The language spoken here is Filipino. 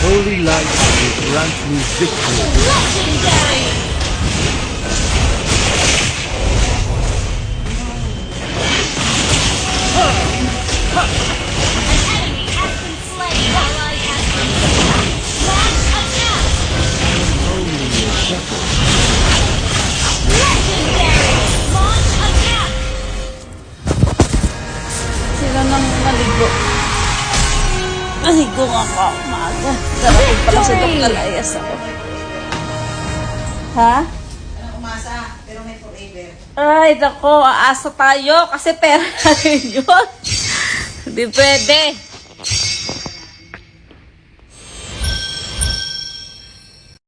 Holy light will grant me victory. Legendary! An enemy has been slain. Ally has been slain. Launch attack! Only a shepherd. Legendary! Launch attack! Sila nang maligo. Maligo nga ako umaga. Darating pa kasi Victory! nalayas ako. Ha? Anong umasa, pero may forever. Ay, nako, aasa tayo kasi pera rin yun. Hindi pwede.